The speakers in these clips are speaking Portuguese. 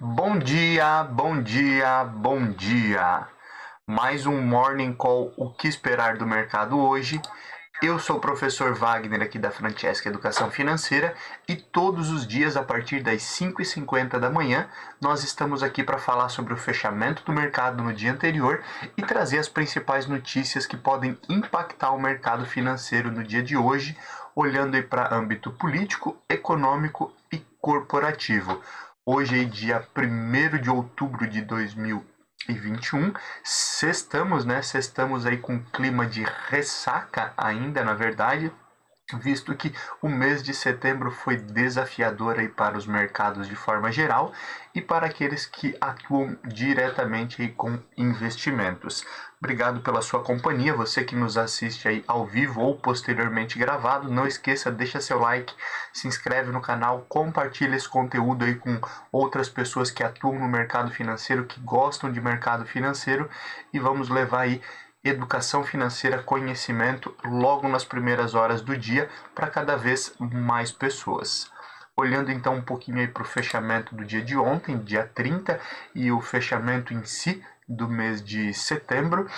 Bom dia, bom dia, bom dia. Mais um Morning Call, o que esperar do mercado hoje. Eu sou o professor Wagner aqui da Francesca Educação Financeira e todos os dias a partir das 5h50 da manhã nós estamos aqui para falar sobre o fechamento do mercado no dia anterior e trazer as principais notícias que podem impactar o mercado financeiro no dia de hoje, olhando aí para âmbito político, econômico e corporativo. Hoje é dia 1º de outubro de 2021, sextamos, né? Sextamos aí com clima de ressaca ainda, na verdade, visto que o mês de setembro foi desafiador aí para os mercados de forma geral e para aqueles que atuam diretamente aí com investimentos. Obrigado pela sua companhia, você que nos assiste aí ao vivo ou posteriormente gravado. Não esqueça, deixa seu like, se inscreve no canal, compartilha esse conteúdo aí com outras pessoas que atuam no mercado financeiro, que gostam de mercado financeiro, e vamos levar aí educação financeira, conhecimento logo nas primeiras horas do dia para cada vez mais pessoas. Olhando então um pouquinho aí para o fechamento do dia de ontem, dia 30, e o fechamento em si do mês de setembro.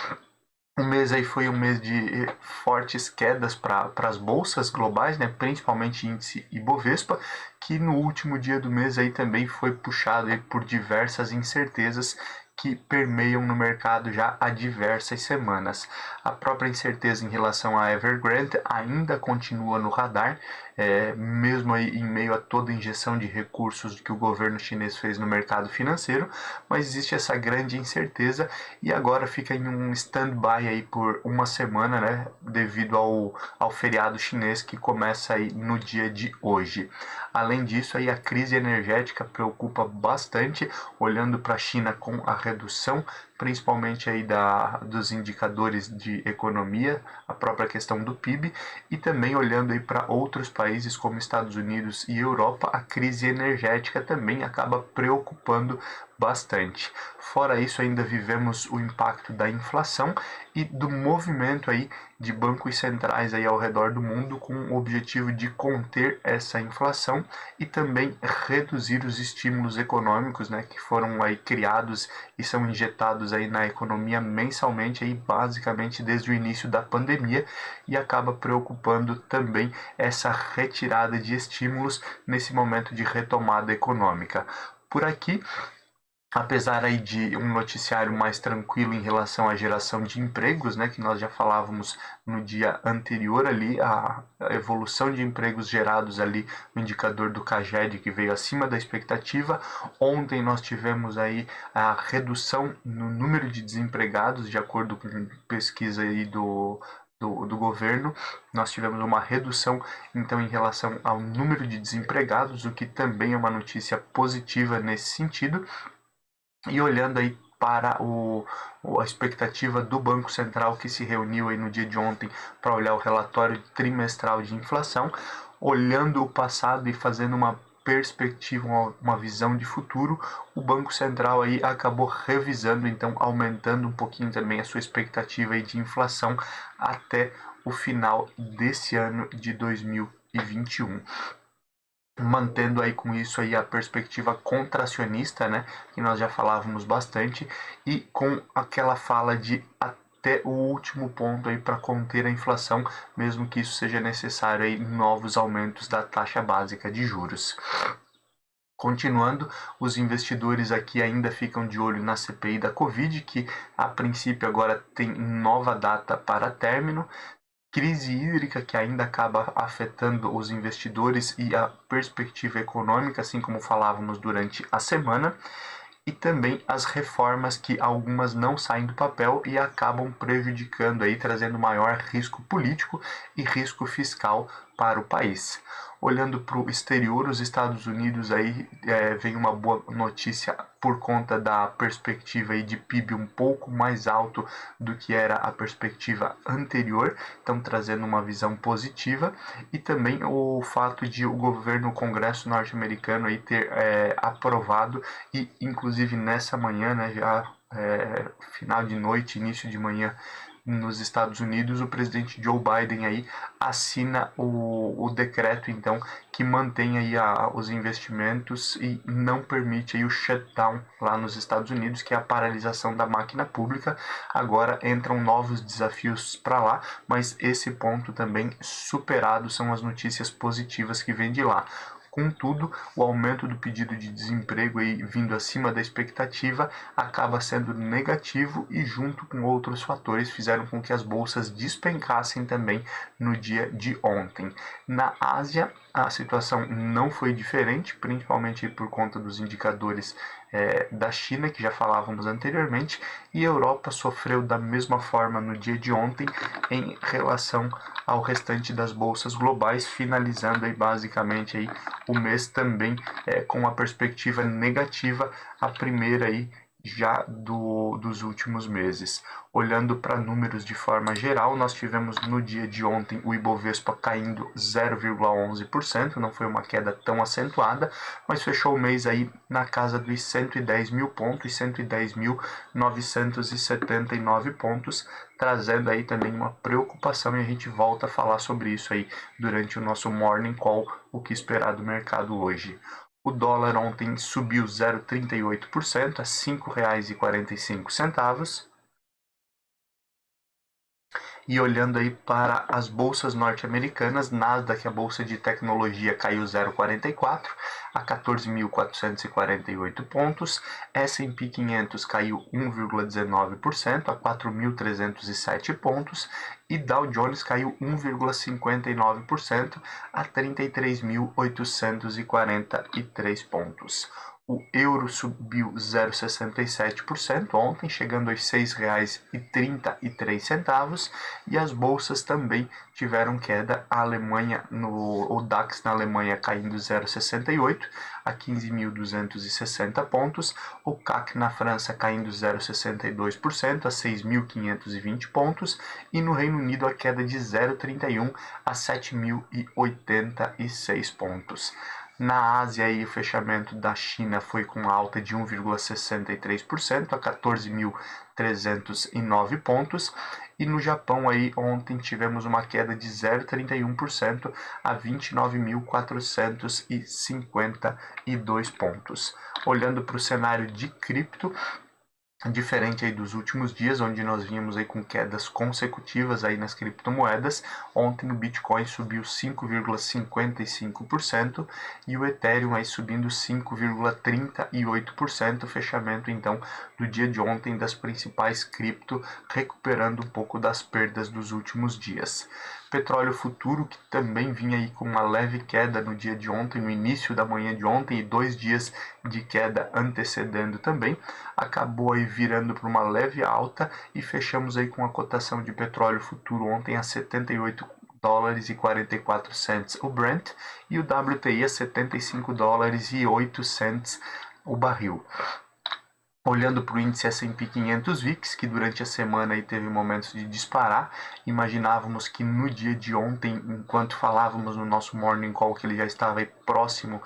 O mês aí foi um mês de fortes quedas para as bolsas globais, né? Principalmente índice Ibovespa, que no último dia do mês aí também foi puxado aí por diversas incertezas que permeiam no mercado já há diversas semanas. A própria incerteza em relação à Evergrande ainda continua no radar, mesmo aí em meio a toda a injeção de recursos que o governo chinês fez no mercado financeiro, mas existe essa grande incerteza e agora fica em um stand-by aí por uma semana, né, devido ao feriado chinês que começa aí no dia de hoje. Além disso, aí a crise energética preocupa bastante, olhando para a China com a redução, principalmente aí dos indicadores de economia, a própria questão do PIB, e também olhando aí para outros países como Estados Unidos e Europa, a crise energética também acaba preocupando bastante. Fora isso, ainda vivemos o impacto da inflação e do movimento aí de bancos centrais aí ao redor do mundo com o objetivo de conter essa inflação e também reduzir os estímulos econômicos, né, que foram aí criados e são injetados aí na economia mensalmente aí basicamente desde o início da pandemia, e acaba preocupando também essa retirada de estímulos nesse momento de retomada econômica. Por aqui, apesar aí de um noticiário mais tranquilo em relação à geração de empregos, né, que nós já falávamos no dia anterior ali, a evolução de empregos gerados ali no indicador do CAGED, que veio acima da expectativa. Ontem nós tivemos aí a redução no número de desempregados, de acordo com pesquisa aí do governo. Nós tivemos uma redução então em relação ao número de desempregados, o que também é uma notícia positiva nesse sentido. E olhando aí para a expectativa do Banco Central, que se reuniu aí no dia de ontem para olhar o relatório trimestral de inflação, olhando o passado e fazendo uma perspectiva, uma visão de futuro, o Banco Central aí acabou revisando, então aumentando um pouquinho também a sua expectativa aí de inflação até o final desse ano de 2021, mantendo aí com isso aí a perspectiva contracionista, né, que nós já falávamos bastante, e com aquela fala de até o último ponto aí para conter a inflação, mesmo que isso seja necessário aí novos aumentos da taxa básica de juros. Continuando, os investidores aqui ainda ficam de olho na CPI da Covid, que a princípio agora tem nova data para término. Crise hídrica que ainda acaba afetando os investidores e a perspectiva econômica, assim como falávamos durante a semana, e também as reformas que algumas não saem do papel e acabam prejudicando aí, trazendo maior risco político e risco fiscal para o país. Olhando para o exterior, os Estados Unidos aí vem uma boa notícia por conta da perspectiva aí de PIB um pouco mais alto do que era a perspectiva anterior, então trazendo uma visão positiva, e também o fato de o governo, o Congresso norte-americano aí ter aprovado, e inclusive nessa manhã, né, já final de noite, início de manhã nos Estados Unidos, o presidente Joe Biden aí assina o decreto, então, que mantém aí os investimentos e não permite aí o shutdown lá nos Estados Unidos, que é a paralisação da máquina pública. Agora entram novos desafios para lá, mas esse ponto também superado são as notícias positivas que vêm de lá. Contudo, o aumento do pedido de desemprego aí vindo acima da expectativa acaba sendo negativo e, junto com outros fatores, fizeram com que as bolsas despencassem também no dia de ontem. Na Ásia, a situação não foi diferente, principalmente por conta dos indicadores da China, que já falávamos anteriormente, e a Europa sofreu da mesma forma no dia de ontem em relação ao restante das bolsas globais, finalizando aí basicamente aí o mês também com uma perspectiva negativa, a primeira aí já dos últimos meses. Olhando para números de forma geral, nós tivemos no dia de ontem o Ibovespa caindo 0,11%, não foi uma queda tão acentuada, mas fechou o mês aí na casa dos 110 mil pontos, 110.979 pontos, trazendo aí também uma preocupação, e a gente volta a falar sobre isso aí durante o nosso Morning Call, o que esperar do mercado hoje. O dólar ontem subiu 0,38% a R$ 5,45. E olhando aí para as bolsas norte-americanas, Nasdaq, a bolsa de tecnologia, caiu 0,44 a 14.448 pontos, S&P 500 caiu 1,19% a 4.307 pontos e Dow Jones caiu 1,59% a 33.843 pontos. O euro subiu 0,67% ontem, chegando aos R$ 6,33, e as bolsas também tiveram queda. A Alemanha, o DAX na Alemanha caindo 0,68 a 15.260 pontos, o CAC na França caindo 0,62% a 6.520 pontos, e no Reino Unido a queda de 0,31 a 7.086 pontos. Na Ásia, aí, o fechamento da China foi com alta de 1,63% a 14.309 pontos. E no Japão, aí, ontem tivemos uma queda de 0,31% a 29.452 pontos. Olhando para o cenário de cripto, diferente aí dos últimos dias, onde nós vimos aí com quedas consecutivas aí nas criptomoedas, ontem o Bitcoin subiu 5,55% e o Ethereum aí subindo 5,38%, fechamento então do dia de ontem das principais cripto, recuperando um pouco das perdas dos últimos dias. Petróleo futuro, que também vinha aí com uma leve queda no dia de ontem, no início da manhã de ontem, e 2 dias de queda antecedendo também, acabou aí virando para uma leve alta e fechamos aí com a cotação de petróleo futuro ontem a $78,44 o Brent e o WTI a $75,08 o barril. Olhando para o índice S&P 500 VIX, que durante a semana aí teve momentos de disparar, imaginávamos que no dia de ontem, enquanto falávamos no nosso Morning Call, que ele já estava aí próximo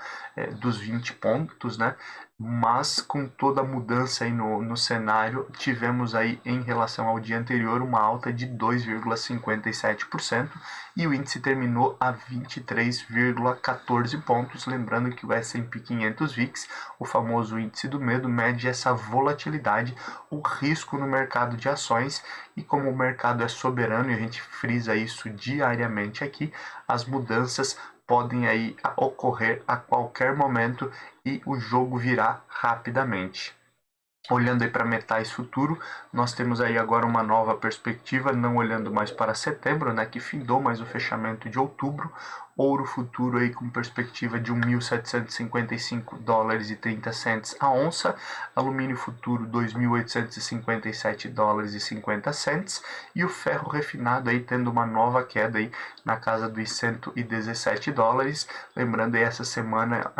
dos 20 pontos, né? Mas com toda a mudança aí no cenário, tivemos aí em relação ao dia anterior uma alta de 2,57% e o índice terminou a 23,14 pontos, lembrando que o S&P 500 VIX, o famoso índice do medo, mede essa volatilidade, o risco no mercado de ações, e como o mercado é soberano e a gente frisa isso diariamente aqui, as mudanças podem aí ocorrer a qualquer momento e o jogo virá rapidamente. Olhando aí para metais futuro, nós temos aí agora uma nova perspectiva, não olhando mais para setembro, né, que findou mais o fechamento de outubro. Ouro futuro aí com perspectiva de $1.755,30 a onça, alumínio futuro $2.857,50 e o ferro refinado aí tendo uma nova queda aí na casa dos $117. Lembrando aí, essa semana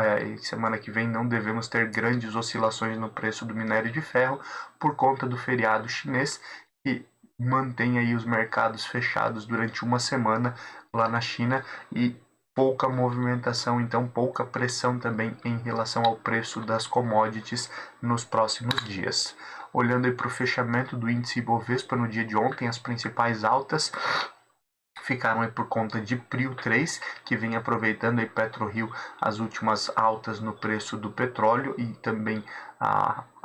que vem não devemos ter grandes oscilações no preço do minério de ferro por conta do feriado chinês, que mantém aí os mercados fechados durante uma semana lá na China, e pouca movimentação, então pouca pressão também em relação ao preço das commodities nos próximos dias. Olhando aí para o fechamento do índice Ibovespa no dia de ontem, as principais altas ficaram aí por conta de Prio 3, que vem aproveitando aí PetroRio as últimas altas no preço do petróleo e também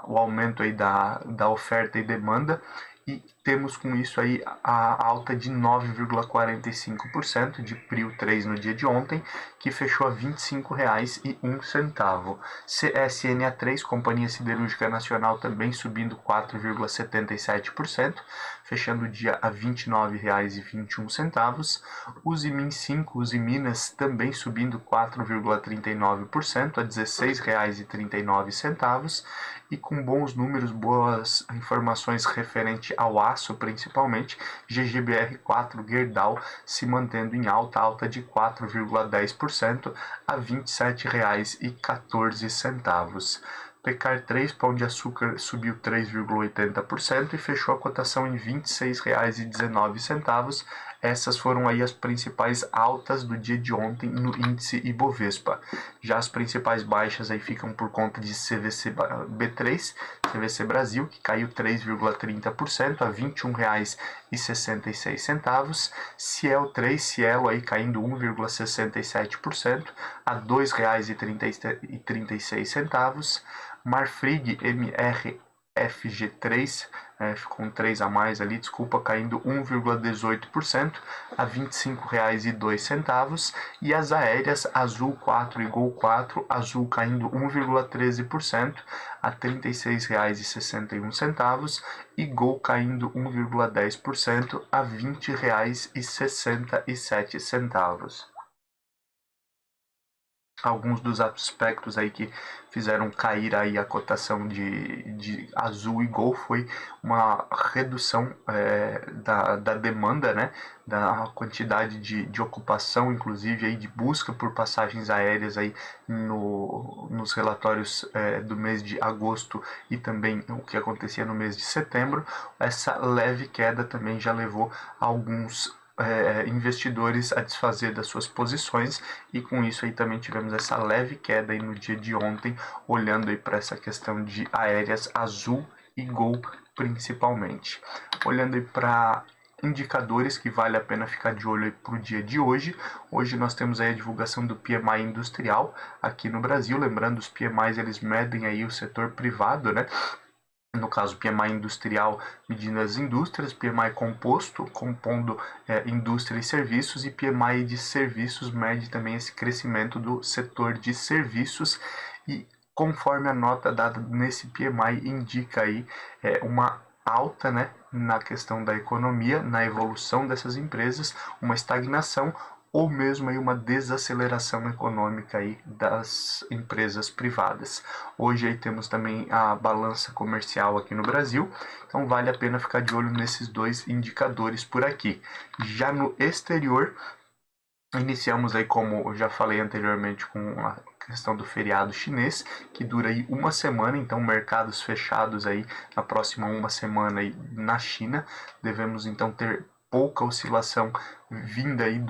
o aumento aí da oferta e demanda. E temos com isso aí a alta de 9,45% de Prio 3 no dia de ontem, que fechou a R$ 25,01. CSNA3, Companhia Siderúrgica Nacional, também subindo 4,77%, fechando o dia a R$ 29,21. Usimin 5, Usiminas, também subindo 4,39% a R$ 16,39. E com bons números, boas informações referente ao aço, principalmente, GGBR4 Gerdau se mantendo em alta de 4,10% a R$ 27,14. Pecar 3, Pão de Açúcar, subiu 3,80% e fechou a cotação em R$ 26,19. Essas foram aí as principais altas do dia de ontem no índice Ibovespa. Já as principais baixas aí ficam por conta de CVC B3, CVC Brasil, que caiu 3,30% a R$ 21,66. Ciel 3, Cielo aí caindo 1,67% a R$ 2,36. Marfrig MRFG3, ficou um 3 a mais ali, desculpa, caindo 1,18% a R$ 25,02. E as aéreas Azul 4 e Gol 4, Azul caindo 1,13% a R$ 36,61 e Gol caindo 1,10% a R$ 20,67. Alguns dos aspectos aí que fizeram cair aí a cotação de Azul e Gol foi uma redução da demanda, né, da quantidade de ocupação, inclusive aí de busca por passagens aéreas aí nos relatórios do mês de agosto e também o que acontecia no mês de setembro. Essa leve queda também já levou alguns investidores a desfazer das suas posições e com isso aí também tivemos essa leve queda aí no dia de ontem, olhando aí para essa questão de aéreas Azul e Gol principalmente. Olhando aí para indicadores que vale a pena ficar de olho para o dia de hoje. Hoje nós temos aí a divulgação do PMI industrial aqui no Brasil, lembrando os PMIs eles medem aí o setor privado, né? No caso, PMI industrial medindo as indústrias, PMI composto, compondo indústria e serviços, e PMI de serviços mede também esse crescimento do setor de serviços. E conforme a nota dada nesse PMI indica aí uma alta, né, na questão da economia, na evolução dessas empresas, uma estagnação ou mesmo aí uma desaceleração econômica aí das empresas privadas. Hoje aí temos também a balança comercial aqui no Brasil, então vale a pena ficar de olho nesses dois indicadores por aqui. Já no exterior, iniciamos aí, como eu já falei anteriormente, com a questão do feriado chinês, que dura aí uma semana, então mercados fechados aí na próxima uma semana aí na China. Devemos então ter pouca oscilação vinda aí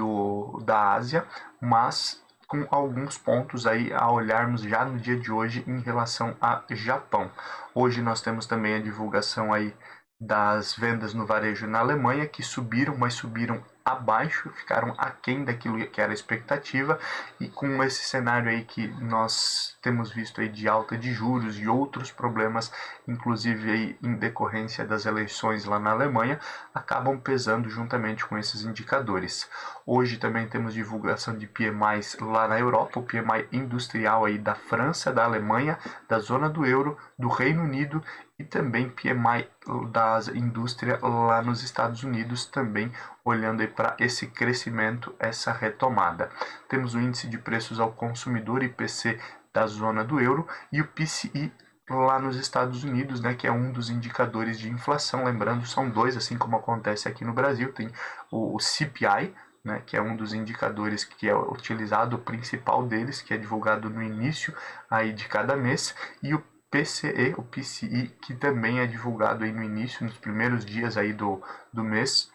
da Ásia, mas com alguns pontos aí a olharmos já no dia de hoje em relação a Japão. Hoje nós temos também a divulgação aí das vendas no varejo na Alemanha, que subiram, mas subiram abaixo, ficaram aquém daquilo que era a expectativa, e com esse cenário aí que nós temos visto aí de alta de juros e outros problemas, inclusive aí em decorrência das eleições lá na Alemanha, acabam pesando juntamente com esses indicadores. Hoje também temos divulgação de PMIs lá na Europa, o PMI industrial aí da França, da Alemanha, da zona do euro, do Reino Unido, e também PMI da indústria lá nos Estados Unidos, também olhando aí para esse crescimento, essa retomada. Temos o índice de preços ao consumidor, IPC, da zona do euro, e o PCI lá nos Estados Unidos, né, que é um dos indicadores de inflação. Lembrando, são dois, assim como acontece aqui no Brasil. Tem o CPI, né, que é um dos indicadores que é utilizado, o principal deles, que é divulgado no início aí de cada mês, e o PCE, o PCI, que também é divulgado aí no início, nos primeiros dias aí do mês,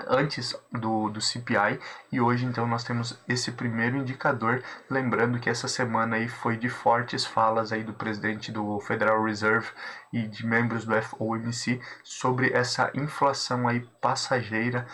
antes do CPI, e hoje então nós temos esse primeiro indicador, lembrando que essa semana aí foi de fortes falas aí do presidente do Federal Reserve e de membros do FOMC sobre essa inflação aí passageira,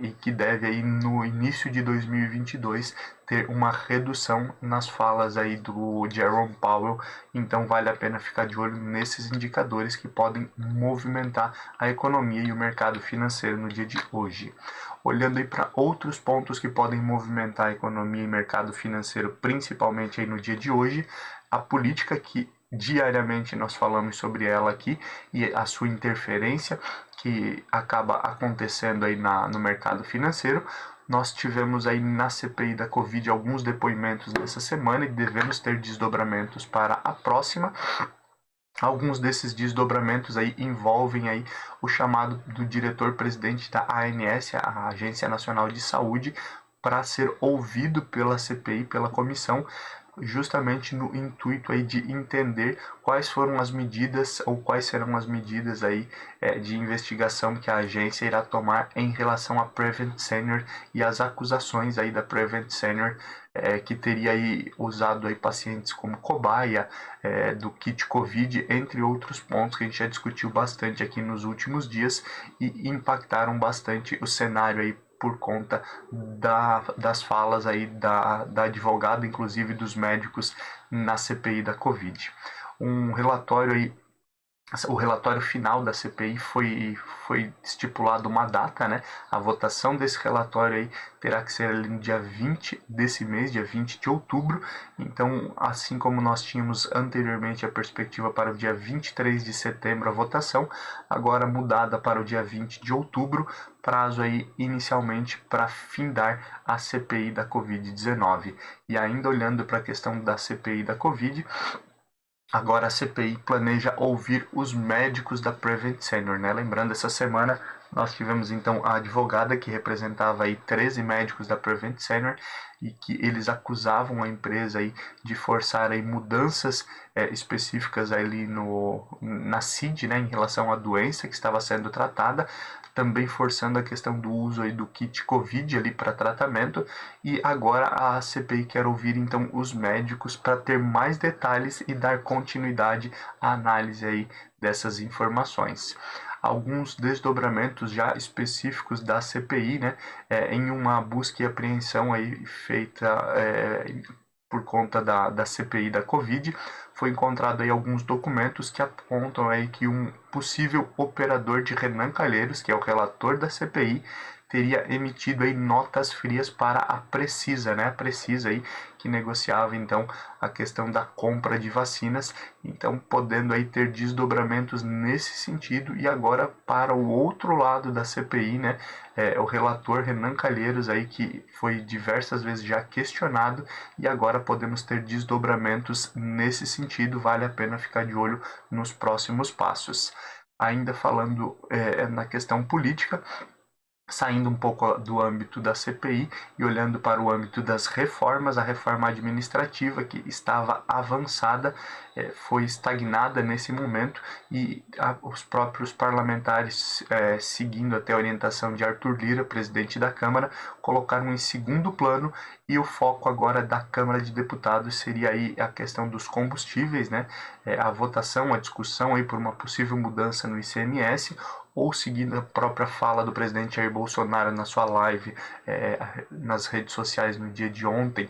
e que deve aí no início de 2022 ter uma redução nas falas aí do Jerome Powell. Então vale a pena ficar de olho nesses indicadores que podem movimentar a economia e o mercado financeiro no dia de hoje. Olhando aí para outros pontos que podem movimentar a economia e mercado financeiro, principalmente aí no dia de hoje, a política que diariamente nós falamos sobre ela aqui e a sua interferência que acaba acontecendo aí no mercado financeiro. Nós tivemos aí na CPI da Covid alguns depoimentos nessa semana e devemos ter desdobramentos para a próxima. Alguns desses desdobramentos aí envolvem aí o chamado do diretor-presidente da ANS, a Agência Nacional de Saúde, para ser ouvido pela CPI, pela comissão, justamente no intuito aí de entender quais foram as medidas ou quais serão as medidas aí de investigação que a agência irá tomar em relação a Prevent Senior e as acusações aí da Prevent Senior que teria aí usado aí pacientes como cobaia do kit Covid, entre outros pontos que a gente já discutiu bastante aqui nos últimos dias e impactaram bastante o cenário aí por conta das falas aí da advogada, inclusive dos médicos na CPI da Covid. Um relatório aí, o relatório final da CPI foi estipulado uma data, né? A votação desse relatório aí terá que ser ali no dia 20 desse mês, dia 20 de outubro. Então, assim como nós tínhamos anteriormente a perspectiva para o dia 23 de setembro a votação, agora mudada para o dia 20 de outubro, prazo aí inicialmente para findar a CPI da Covid-19. E ainda olhando para a questão da CPI da Covid, agora a CPI planeja ouvir os médicos da Prevent Senior, né? Lembrando, essa semana nós tivemos então a advogada que representava aí 13 médicos da Prevent Senior e que eles acusavam a empresa aí de forçar aí mudanças específicas ali na CID, né, em relação à doença que estava sendo tratada, também forçando a questão do uso aí do kit Covid ali para tratamento, e agora a CPI quer ouvir então os médicos para ter mais detalhes e dar continuidade à análise aí dessas informações. Alguns desdobramentos já específicos da CPI, né, em uma busca e apreensão aí feita por conta da CPI da Covid, foi encontrado aí alguns documentos que apontam aí que um possível operador de Renan Calheiros, que é o relator da CPI, teria emitido aí notas frias para a Precisa, né? A Precisa aí que negociava então a questão da compra de vacinas, então podendo aí ter desdobramentos nesse sentido. E agora para o outro lado da CPI, né? O relator Renan Calheiros aí que foi diversas vezes já questionado, e agora podemos ter desdobramentos nesse sentido. Vale a pena ficar de olho nos próximos passos. Ainda falando na questão política, saindo um pouco do âmbito da CPI e olhando para o âmbito das reformas, a reforma administrativa que estava avançada foi estagnada nesse momento, e os próprios parlamentares, seguindo até a orientação de Arthur Lira, presidente da Câmara, colocaram em segundo plano, e o foco agora da Câmara de Deputados seria aí a questão dos combustíveis, né? A votação, a discussão aí por uma possível mudança no ICMS, ou seguindo a própria fala do presidente Jair Bolsonaro na sua live nas redes sociais no dia de ontem,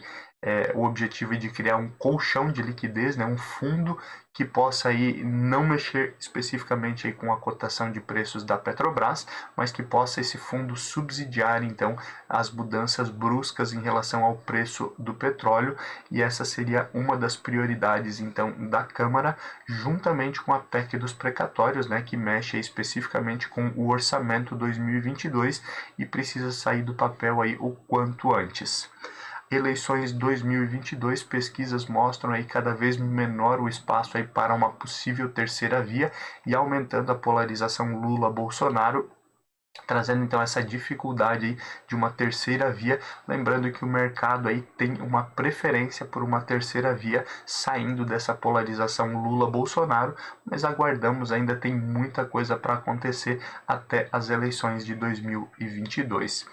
o objetivo é de criar um colchão de liquidez, né, um fundo que possa aí não mexer especificamente aí com a cotação de preços da Petrobras, mas que possa esse fundo subsidiar então as mudanças bruscas em relação ao preço do petróleo, e essa seria uma das prioridades então da Câmara, juntamente com a PEC dos precatórios, né, que mexe especificamente com o orçamento 2022 e precisa sair do papel aí o quanto antes. Eleições 2022, pesquisas mostram aí cada vez menor o espaço aí para uma possível terceira via e aumentando a polarização Lula-Bolsonaro, trazendo então essa dificuldade aí de uma terceira via, lembrando que o mercado aí tem uma preferência por uma terceira via, saindo dessa polarização Lula-Bolsonaro, mas aguardamos, ainda tem muita coisa para acontecer até as eleições de 2022.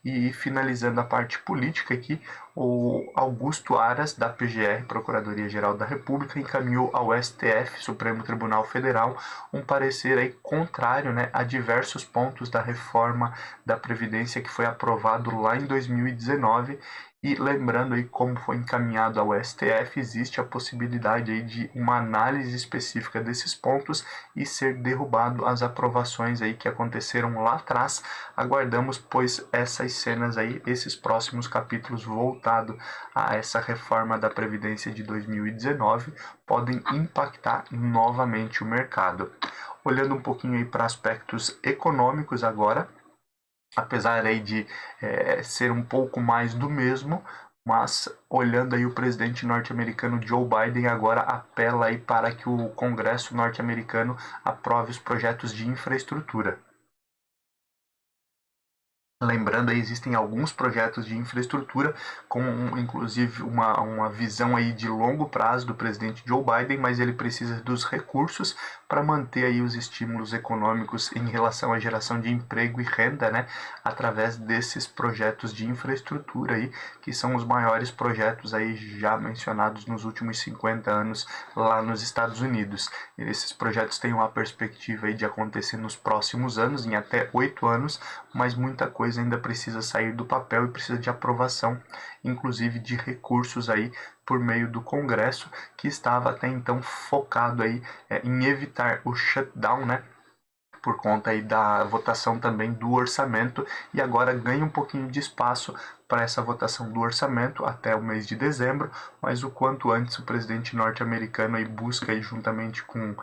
E finalizando a parte política aqui, o Augusto Aras, da PGR, Procuradoria-Geral da República, encaminhou ao STF, Supremo Tribunal Federal, um parecer aí contrário, né, a diversos pontos da reforma da Previdência que foi aprovado lá em 2019. E lembrando aí como foi encaminhado ao STF, existe a possibilidade aí de uma análise específica desses pontos e ser derrubado as aprovações aí que aconteceram lá atrás. Aguardamos, pois, essas cenas aí, esses próximos capítulos voltado a essa reforma da Previdência de 2019 podem impactar novamente o mercado. Olhando um pouquinho aí para aspectos econômicos agora, apesar aí de ser um pouco mais do mesmo, mas olhando aí o presidente norte-americano Joe Biden agora apela aí para que o Congresso norte-americano aprove os projetos de infraestrutura. Lembrando, aí existem alguns projetos de infraestrutura com inclusive uma visão aí de longo prazo do presidente Joe Biden, mas ele precisa dos recursos para manter aí os estímulos econômicos em relação à geração de emprego e renda, né, através desses projetos de infraestrutura aí, que são os maiores projetos aí já mencionados nos últimos 50 anos lá nos Estados Unidos. E esses projetos têm uma perspectiva aí de acontecer nos próximos anos, em até 8 anos, mas muita coisa ainda precisa sair do papel e precisa de aprovação, inclusive de recursos aí por meio do Congresso, que estava até então focado aí em evitar o shutdown, né, por conta aí da votação também do orçamento, e agora ganha um pouquinho de espaço para essa votação do orçamento até o mês de dezembro, mas o quanto antes o presidente norte-americano aí busca aí, juntamente com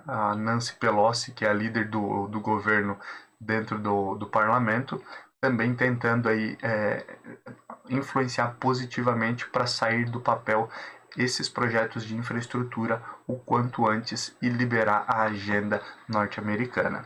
a Nancy Pelosi, que é a líder do governo dentro do parlamento, também tentando aí influenciar positivamente para sair do papel esses projetos de infraestrutura o quanto antes e liberar a agenda norte-americana.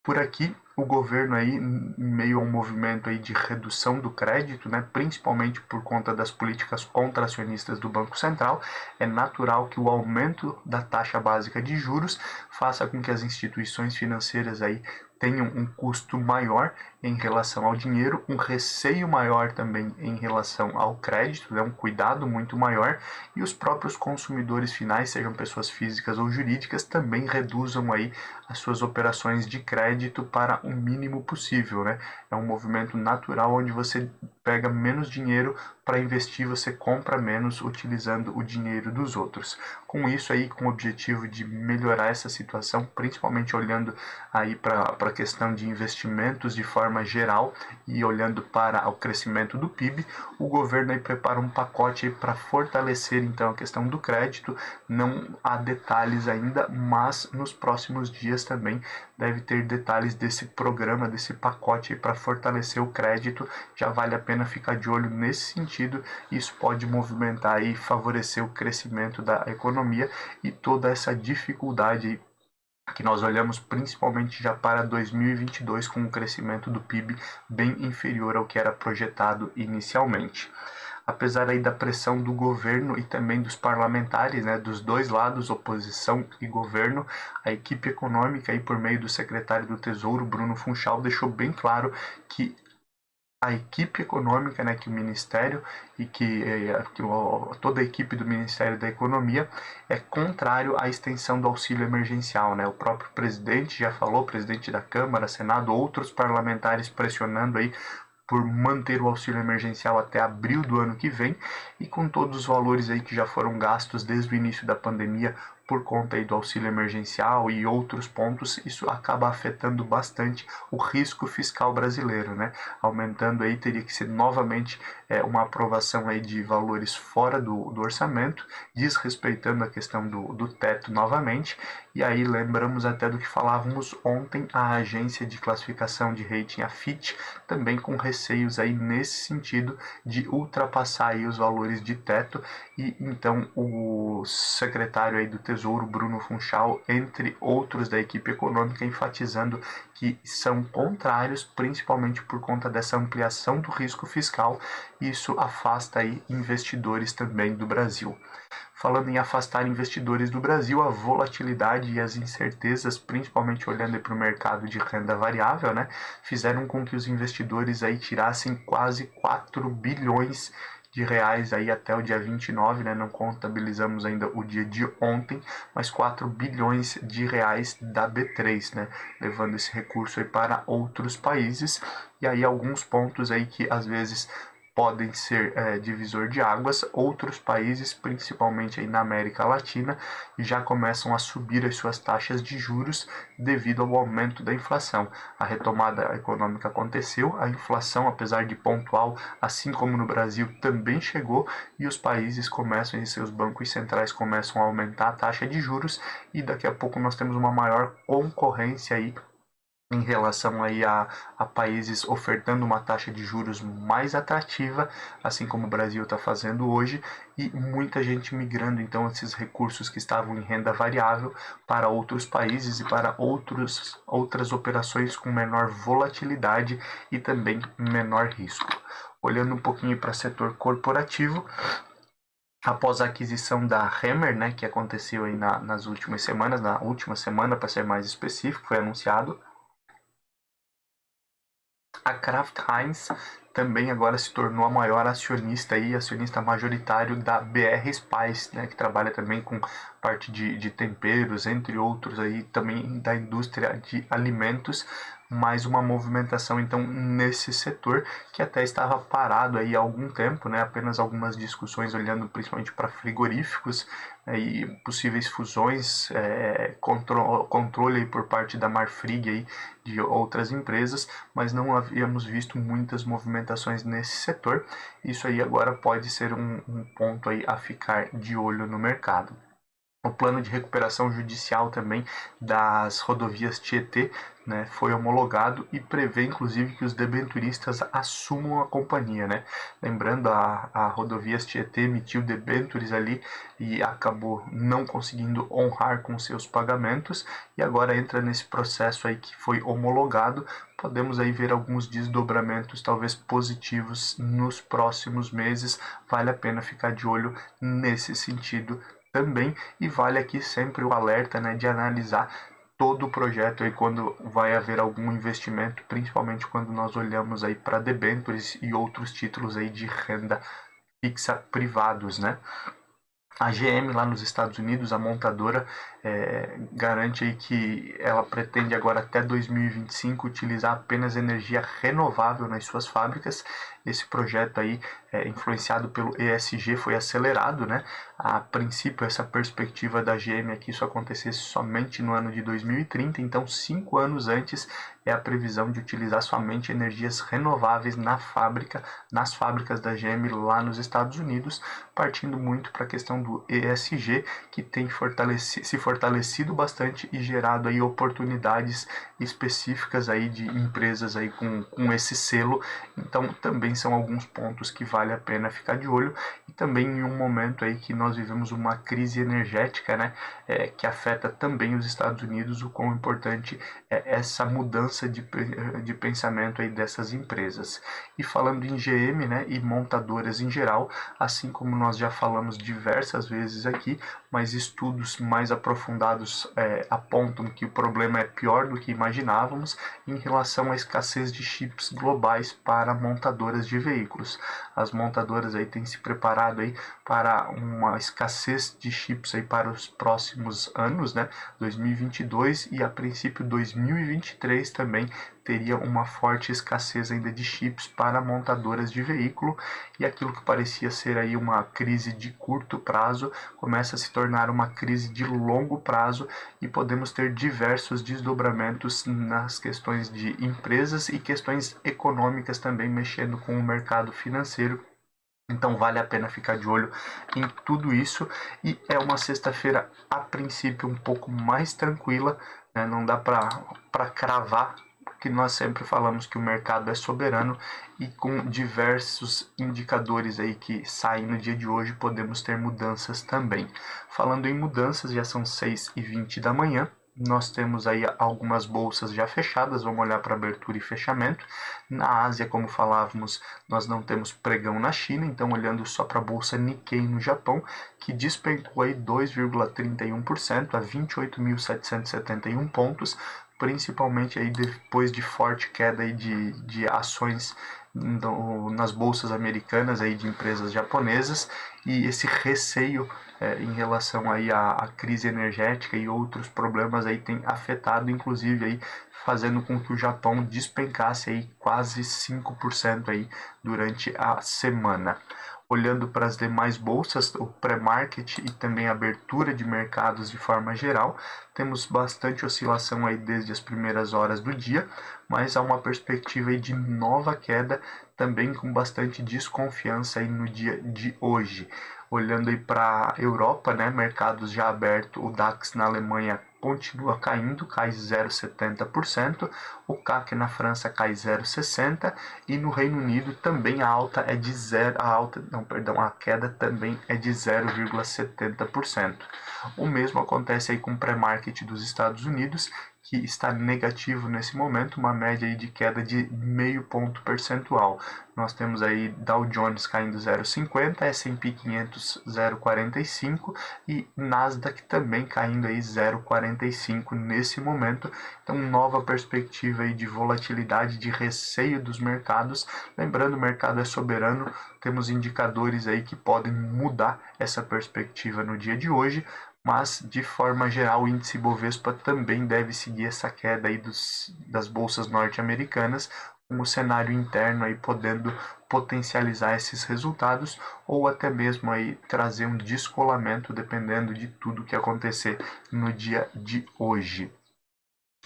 Por aqui, o governo aí, em meio a um movimento aí de redução do crédito, né, principalmente por conta das políticas contracionistas do Banco Central, é natural que o aumento da taxa básica de juros faça com que as instituições financeiras aí tenham um custo maior em relação ao dinheiro, um receio maior também em relação ao crédito, né, um cuidado muito maior, e os próprios consumidores finais, sejam pessoas físicas ou jurídicas, também reduzam aí as suas operações de crédito para o mínimo possível, né? É um movimento natural onde você pega menos dinheiro para investir, você compra menos utilizando o dinheiro dos outros. Com isso aí, com o objetivo de melhorar essa situação, principalmente olhando aí para a questão de investimentos de forma geral e olhando para o crescimento do PIB, o governo aí prepara um pacote para fortalecer então a questão do crédito. Não há detalhes ainda, mas nos próximos dias também deve ter detalhes desse programa, desse pacote para fortalecer o crédito. Já vale a pena ficar de olho nesse sentido. Isso pode movimentar e favorecer o crescimento da economia e toda essa dificuldade que nós olhamos principalmente já para 2022, com um crescimento do PIB bem inferior ao que era projetado inicialmente. Apesar aí da pressão do governo e também dos parlamentares, né, dos dois lados, oposição e governo, a equipe econômica, aí, por meio do secretário do Tesouro, Bruno Funchal, deixou bem claro que a equipe econômica, né, que o Ministério e que toda a equipe do Ministério da Economia é contrário à extensão do auxílio emergencial, né? O próprio presidente já falou, presidente da Câmara, Senado, outros parlamentares pressionando aí por manter o auxílio emergencial até abril do ano que vem, e com todos os valores aí que já foram gastos desde o início da pandemia por conta aí do auxílio emergencial e outros pontos, isso acaba afetando bastante o risco fiscal brasileiro, né? Aumentando aí, teria que ser novamente uma aprovação aí de valores fora do orçamento, desrespeitando a questão do teto novamente. E aí lembramos até do que falávamos ontem, a agência de classificação de rating, a Fitch, também com receios aí nesse sentido de ultrapassar aí os valores de teto, e então o secretário aí do Tesouro, Bruno Funchal, entre outros da equipe econômica, enfatizando que são contrários, principalmente por conta dessa ampliação do risco fiscal. Isso afasta aí investidores também do Brasil. Falando em afastar investidores do Brasil, a volatilidade e as incertezas, principalmente olhando para o mercado de renda variável, né, fizeram com que os investidores aí tirassem quase 4 bilhões de reais aí até o dia 29, né, não contabilizamos ainda o dia de ontem, mas 4 bilhões de reais da B3, né, levando esse recurso aí para outros países. E aí alguns pontos aí que às vezes podem ser divisor de águas. Outros países, principalmente aí na América Latina, já começam a subir as suas taxas de juros devido ao aumento da inflação. A retomada econômica aconteceu, a inflação, apesar de pontual, assim como no Brasil, também chegou, e os países começam, e seus bancos centrais começam a aumentar a taxa de juros, e daqui a pouco nós temos uma maior concorrência aí em relação aí a países ofertando uma taxa de juros mais atrativa, assim como o Brasil está fazendo hoje, e muita gente migrando então esses recursos que estavam em renda variável para outros países e para outras operações com menor volatilidade e também menor risco. Olhando um pouquinho para o setor corporativo, após a aquisição da Hemmer, né, que aconteceu aí nas últimas semanas, na última semana para ser mais específico, foi anunciado, a Kraft Heinz também agora se tornou a maior acionista majoritário da BR Spice, né, que trabalha também com parte de temperos, entre outros aí também da indústria de alimentos. Mais uma movimentação então nesse setor que até estava parado aí há algum tempo, né? Apenas algumas discussões olhando principalmente para frigoríficos, e possíveis fusões, controle por parte da Marfrig aí, de outras empresas, mas não havíamos visto muitas movimentações nesse setor. Isso aí agora pode ser um ponto aí a ficar de olho no mercado. O plano de recuperação judicial também das rodovias Tietê, né, foi homologado e prevê inclusive que os debenturistas assumam a companhia, né? Lembrando, a Rodovias Tietê emitiu debentures ali e acabou não conseguindo honrar com seus pagamentos, e agora entra nesse processo aí que foi homologado. Podemos aí ver alguns desdobramentos talvez positivos nos próximos meses. Vale a pena ficar de olho nesse sentido também, e vale aqui sempre o alerta, né, de analisar todo o projeto aí quando vai haver algum investimento, principalmente quando nós olhamos aí para debêntures e outros títulos aí de renda fixa privados, né? A GM lá nos Estados Unidos, a montadora, garante aí que ela pretende agora até 2025 utilizar apenas energia renovável nas suas fábricas. Esse projeto aí, influenciado pelo ESG, foi acelerado, né? A princípio, essa perspectiva da GM é que isso acontecesse somente no ano de 2030, então 5 anos antes é a previsão de utilizar somente energias renováveis nas fábricas da GM lá nos Estados Unidos, partindo muito para a questão do ESG, que tem se fortalecido bastante e gerado aí oportunidades específicas aí de empresas aí com esse selo. Então também são alguns pontos que vale a pena ficar de olho, e também em um momento aí que nós vivemos uma crise energética, né, que afeta também os Estados Unidos, o quão importante é essa mudança de pensamento aí dessas empresas. E falando em GM, né, e montadoras em geral, assim como nós já falamos diversas vezes aqui, mas estudos mais aprofundados apontam que o problema é pior do que imaginávamos em relação à escassez de chips globais para montadoras de veículos. As montadoras aí têm se preparado aí para uma escassez de chips aí para os próximos anos, né? 2022 e a princípio 2023 também teria uma forte escassez ainda de chips para montadoras de veículo, e aquilo que parecia ser aí uma crise de curto prazo começa a se tornar uma crise de longo prazo, e podemos ter diversos desdobramentos nas questões de empresas e questões econômicas também mexendo com o mercado financeiro. Então vale a pena ficar de olho em tudo isso, e é uma sexta-feira a princípio um pouco mais tranquila, né? Não dá para cravar que nós sempre falamos que o mercado é soberano e com diversos indicadores aí que saem no dia de hoje podemos ter mudanças também. Falando em mudanças, já são 6h20 da manhã. Nós temos aí algumas bolsas já fechadas, vamos olhar para abertura e fechamento. Na Ásia, como falávamos, nós não temos pregão na China, então olhando só para a bolsa Nikkei no Japão, que despencou aí 2,31% a 28.771 pontos, principalmente aí depois de forte queda aí de ações nas bolsas americanas aí de empresas japonesas, e esse receio em relação aí à crise energética e outros problemas aí tem afetado, inclusive aí fazendo com que o Japão despencasse aí quase 5% aí durante a semana. Olhando para as demais bolsas, o pré-market e também a abertura de mercados de forma geral, temos bastante oscilação aí desde as primeiras horas do dia, mas há uma perspectiva aí de nova queda, também com bastante desconfiança aí no dia de hoje. Olhando aí para a Europa, né, mercados já abertos, o DAX na Alemanha continua caindo, cai 0,70%, o CAC na França cai 0,60% e no Reino Unido também a queda também é de 0,70%. O mesmo acontece aí com o pré-market dos Estados Unidos, que está negativo nesse momento, uma média aí de queda de 0,5 ponto percentual. Nós temos aí Dow Jones caindo 0,50, S&P 500 0,45 e Nasdaq também caindo aí 0,45 nesse momento. Então, nova perspectiva aí de volatilidade, de receio dos mercados. Lembrando, o mercado é soberano, temos indicadores aí que podem mudar essa perspectiva no dia de hoje, mas de forma geral o índice Bovespa também deve seguir essa queda aí das bolsas norte-americanas, com o cenário interno aí podendo potencializar esses resultados ou até mesmo aí trazer um descolamento dependendo de tudo que acontecer no dia de hoje.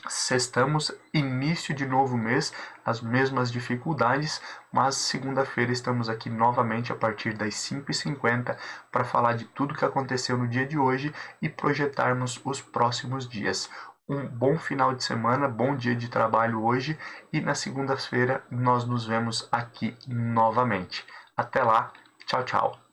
Sextamos, início de novo mês, as mesmas dificuldades, mas segunda-feira estamos aqui novamente a partir das 5h50 para falar de tudo que aconteceu no dia de hoje e projetarmos os próximos dias. Um bom final de semana, bom dia de trabalho hoje e na segunda-feira nós nos vemos aqui novamente. Até lá, tchau, tchau.